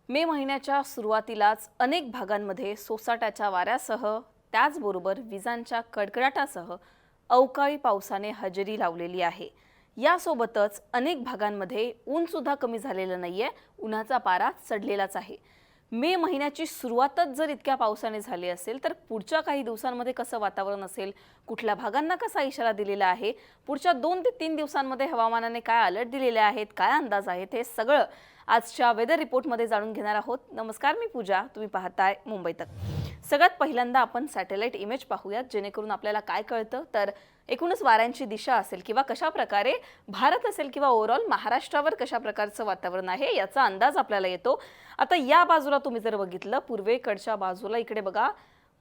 मे महिन्याच्या सुरुवातीलाच अनेक भागांमध्ये सोसाट्याच्या वाऱ्यासह त्याचबरोबर विजांच्या कडकडाटासह अवकाळी पावसाने हजेरी लावलेली आहे। यासोबतच अनेक भागांमध्ये ऊन सुद्धा कमी झालेलं नाहीये, उन्हाचा पारा चढलेलाच आहे। मे महिन्याची सुरुवातच जर इतक्या पावसाने झाली असेल तर पुढच्या काही दिवसांमध्ये कसं वातावरण असेल, कुठल्या भागांना कसा इशारा दिलेला आहे, पुढच्या 2 ते 3 दिवसांमध्ये हवामानाने काय अलर्ट दिलेले आहेत, काय अंदाज आहेत, हे सगळं आजच्या वेदर रिपोर्टमध्ये जाणून घेणार आहोत। नमस्कार, मी पूजा, तुम्ही पाहताय मुंबई तक। सगळ्यात पहिल्यांदा आपण सॅटेलाइट इमेज पाहूयात, जेणेकरून आपल्याला काय कळतं तर एकूणच वाऱ्यांची दिशा असेल किंवा कशा प्रकारे भारत असेल किंवा ओव्हरऑल महाराष्ट्रावर कशा प्रकारचं वातावरण आहे याचा अंदाज आपल्याला येतो। आता या बाजूला तुम्ही जर बघितलं, पूर्वेकडच्या बाजूला इकडे बघा,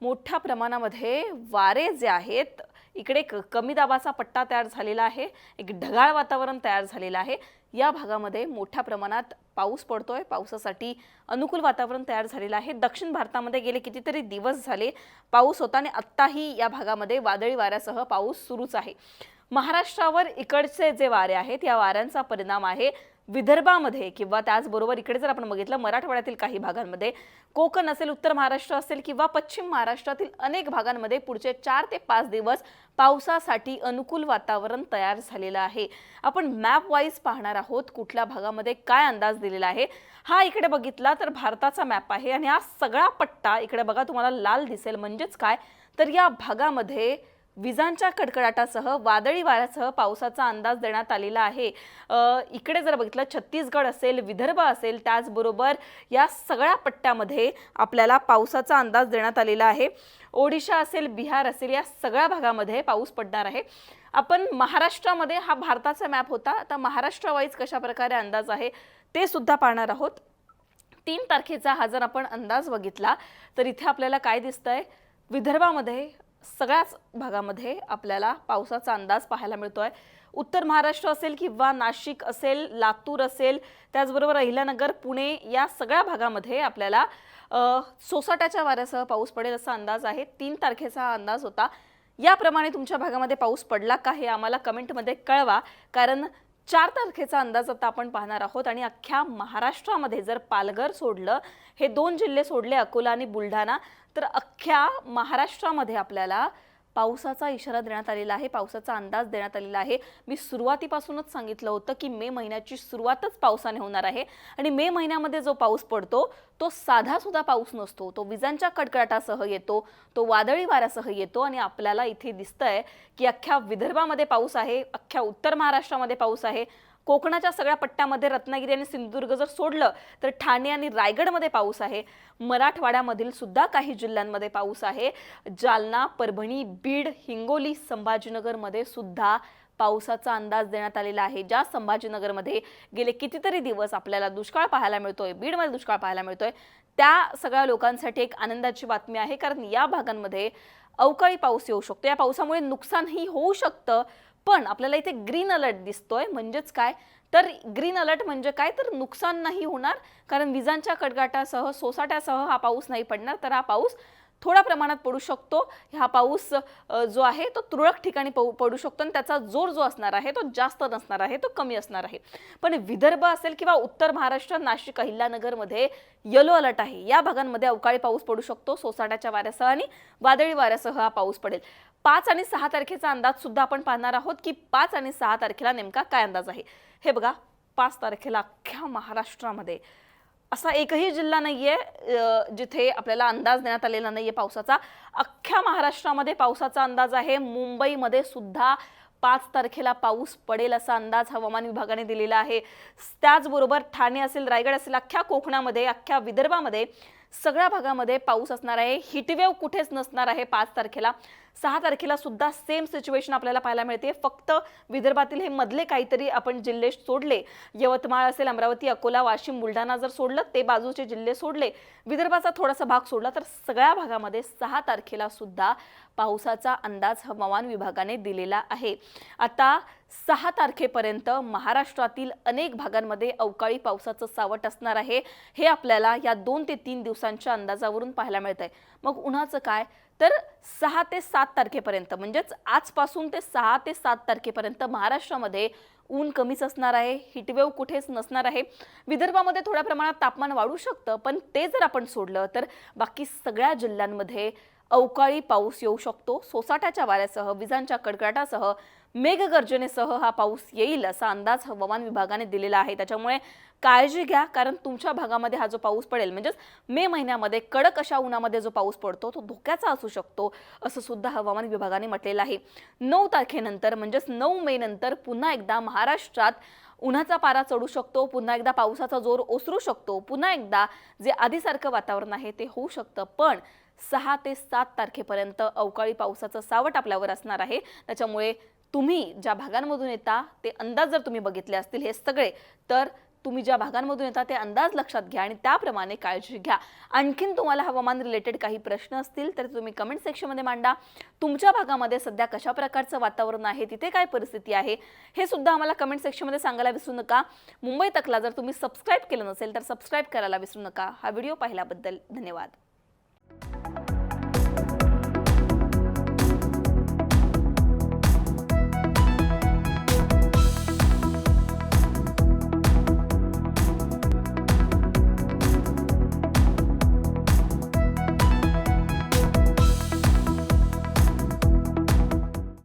मोठ्या प्रमाणामध्ये वारे जे आहेत, इकडे कमी दाबाचा पट्टा तयार झालेला आहे, एक ढगाळ वातावरण तयार झालेलं आहे। या भागामध्ये मोठ्या प्रमाणात पाऊस पडतोय, पावसासाठी अनुकूल वातावरण तयार झालेलं आहे। दक्षिण भारतामध्ये गेले कितीतरी दिवस झाले पाऊस होता आणि आत्ताही या भागामध्ये वादळी वाऱ्यासह पाऊस सुरूच आहे। महाराष्ट्रावर इकडचे जे वारे आहेत, या वाऱ्यांचा परिणाम आहे विदर्भामध्ये किंवा त्याचबरोबर इकडे जर आपण बघितलं मराठवाड्यातील काही भागांमध्ये, कोकण असेल, उत्तर महाराष्ट्र असेल किंवा पश्चिम महाराष्ट्रातील अनेक भागांमध्ये पुढचे 4 ते 5 दिवस पावसासाठी अनुकूल वातावरण तयार झालेलं आहे। आपण मॅप वाईज पाहणार आहोत कुठल्या भागामध्ये काय अंदाज दिलेला आहे। हा इकडे बघितला तर भारताचा मॅप आहे आणि हा सगळा पट्टा इकडे बघा तुम्हाला लाल दिसेल, म्हणजेच काय तर या भागामध्ये विजांच्या कडकडाटासह वादळी वाऱ्यासह पावसाचा अंदाज देण्यात आलेला आहे। इकडे जर बघितलं छत्तीसगड असेल, विदर्भ असेल, त्याचबरोबर या सगळ्या पट्ट्यामध्ये आपल्याला पावसाचा अंदाज देण्यात आलेला आहे। ओडिशा असेल, बिहार असेल, या सगळ्या भागामध्ये पाऊस पडणार आहे। आपण महाराष्ट्रामध्ये, हा भारताचा मॅप होता, आता महाराष्ट्र वाईज कशा प्रकारे अंदाज आहे ते सुद्धा पाहणार आहोत। 3 तारखेचा हा जर आपण अंदाज बघितला तर इथे आपल्याला काय दिसतंय, विदर्भामध्ये सगळ्याच भागामध्ये आपल्याला पावसाचा अंदाज पाहायला मिळतोय। उत्तर महाराष्ट्र असेल किंवा नाशिक असेल, लातूर असेल, त्याचबरोबर अहिल्यानगर, पुणे, या सगळ्या भागामध्ये आपल्याला सोसाट्याच्या वाऱ्यासह पाऊस पडेल असा अंदाज आहे। 3 तारखेचा हा अंदाज होता। याप्रमाणे तुमच्या भागामध्ये पाऊस पडला का हे आम्हाला कमेंटमध्ये कळवा, कारण 4 तारखेचा अंदाज आता आपण पाहणार आहोत आणि अख्ख्या महाराष्ट्रामध्ये जर पालघर सोडलं, हे 2 जिल्हे सोडले, अकोला आणि बुलढाणा, तर अख्ख्या महाराष्ट्रामध्ये आपल्याला पावसाचा इशारा देण्यात आलेला आहे, पावसाचा अंदाज देण्यात आलेला आहे। मी सुरुवातीपासूनच सांगितलं होतं की मे महिन्याची सुरुवातच पावसाने होणार आहे आणि मे महिन्यामध्ये जो पाऊस पडतो तो साधा सुद्धा पाऊस नसतो, तो विजांच्या कडकडाटासह येतो, तो वादळी वाऱ्यासह येतो आणि आपल्याला इथे दिसतंय की अख्ख्या विदर्भामध्ये पाऊस आहे, अख्ख्या उत्तर महाराष्ट्रामध्ये पाऊस आहे, कोकणाच्या सगळ्या पट्ट्यामध्ये रत्नागिरी आणि सिंधुदुर्ग जर सोडलं तर ठाणे आणि रायगडमध्ये पाऊस आहे, मराठवाड्यामधील सुद्धा काही जिल्ह्यांमध्ये पाऊस आहे, जालना, परभणी, बीड, हिंगोली, संभाजीनगरमध्ये सुद्धा पावसाचा अंदाज देण्यात आलेला आहे। ज्या संभाजीनगरमध्ये गेले कितीतरी दिवस आपल्याला दुष्काळ पाहायला मिळतोय, बीडमध्ये दुष्काळ पाहायला मिळतोय, त्या सगळ्या लोकांसाठी एक आनंदाची बातमी आहे, कारण या भागांमध्ये अवकाळी पाऊस येऊ शकतो। या पावसामुळे नुकसानही होऊ शकतं, पण आपल्याला इथे ग्रीन अलर्ट दिसतोय, म्हणजेच काय तर ग्रीन अलर्ट म्हणजे काय तर नुकसान नाही होणार, कारण विजांच्या कडकडाटासह, सोसाट्यासह हा पाऊस नाही पडणार, तर हा पाऊस थोड्या प्रमाणात पडू शकतो। हा पाऊस जो आहे तो तुरळक ठिकाणी पडू शकतो आणि त्याचा जोर जो असणार आहे तो जास्त नसणार आहे, तो कमी असणार आहे। पण विदर्भ असेल किंवा उत्तर महाराष्ट्र, नाशिक, अहिल्यानगरमध्ये येलो अलर्ट आहे। या भागांमध्ये अवकाळी पाऊस पडू शकतो, सोसाट्याच्या वाऱ्यासह आणि वादळी वाऱ्यासह हा पाऊस पडेल। 5 आणि 6 तारखेचा अंदाज सुद्धा आपण पाहणार आहोत की 5 आणि 6 तारखेला नेमका काय अंदाज आहे। हे बघा, 5 तारखेला अख्ख्या महाराष्ट्रामध्ये असा एकही जिल्हा नाहीये जिथे आपल्याला अंदाज देण्यात आलेला नाहीये पावसाचा। अख्ख्या महाराष्ट्रामध्ये पावसाचा अंदाज आहे। मुंबईमध्ये सुद्धा 5 तारखेला पाऊस पडेल असा अंदाज हवामान विभागाने दिलेला आहे। त्याचबरोबर ठाणे असेल, रायगड असेल, अख्ख्या कोकणामध्ये, अख्ख्या विदर्भामध्ये सगळ्या भागामध्ये पाऊस असणार आहे। हिटवेव कुठेच नसणार आहे 5 तारखेला। 6 तारखेला सुद्धा सेम सिच्युएशन आपल्याला पाहायला मिळते, फक्त विदर्भातील हे मधले काहीतरी आपण जिल्हे सोडले, यवतमाळ असेल, अमरावती, अकोला, वाशिम, बुलढाणा जर सोडलं, ते बाजूचे जिल्हे सोडले, विदर्भाचा थोडासा भाग सोडला, तर सगळ्या भागामध्ये 6 तारखेला सुद्धा पावसाचा अंदाज हवामान विभागाने दिलेला आहे। आता 6 तारखेपर्यंत महाराष्ट्रातील अनेक भागांमध्ये अवकाळी पावसाचं सावट असणार आहे। हे आपल्याला या 2 ते 3 दिवसांच्या अंदाजावरून पाहायला मिळतंय। मग उन्हाचं काय तर 6 ते 7 तारखेपर्यंत म्हणजेच आजपासून ते 6 ते 7 तारखेपर्यंत महाराष्ट्रामध्ये ऊन कमीच असणार आहे, हीटवेव्ह कुठेच नसणार आहे. विदर्भामध्ये थोड्या प्रमाणात तापमान वाढू शकतं, पण ते जर आपण सोडलं तर बाकी सगळ्या जिल्ह्यांमध्ये अवकाळी पाऊस येऊ शकतो. सोसाट्याच्या वाऱ्यासह, विजांच्या कडकडाटासह, मेघगर्जनेसह हा पाऊस येईल असा अंदाज हवामान विभागाने दिलेला आहे. त्याच्यामुळे काळजी घ्या, कारण तुमच्या भागामध्ये हा जो पाऊस पडेल म्हणजेच मे महिन्यामध्ये कडक अशा उन्हामध्ये जो पाऊस पडतो तो धोक्याचा असू शकतो असं सुद्धा हवामान विभागाने म्हटलेलं आहे. 9 तारखेनंतर म्हणजेच 9 मे नंतर पुन्हा एकदा महाराष्ट्रात उन्हाचा पारा चढू शकतो, पुन्हा एकदा पावसाचा जोर ओसरू शकतो, पुन्हा एकदा जे आधीसारखं वातावरण आहे ते होऊ शकतं. पण 6 ते 7 तारखेपर्यंत अवकाळी पावसाचं सावट आपल्यावर असणार आहे. त्याच्यामुळे तुम्ही ज्या भागांमधून येता ते अंदाज जर तुम्ही बघितले असतील हे सगळे, तर तुम्ही ज्या भागांमधून येता ते अंदाज लक्षात घ्या आणि त्याप्रमाणे काळजी घ्या. आणखीन तुम्हाला हवामान रिलेटेड काही प्रश्न असतील तर तुम्ही कमेंट सेक्शनमध्ये मांडा. तुमच्या भागामध्ये सध्या कशा प्रकारचं वातावरण आहे, तिथे काय परिस्थिती आहे हे सुद्धा आम्हाला कमेंट सेक्शनमध्ये सांगायला विसरू नका. मुंबई तकला जर तुम्ही सबस्क्राईब केलं नसेल तर सबस्क्राईब करायला विसरू नका. हा व्हिडिओ पाहिल्याबद्दल धन्यवाद.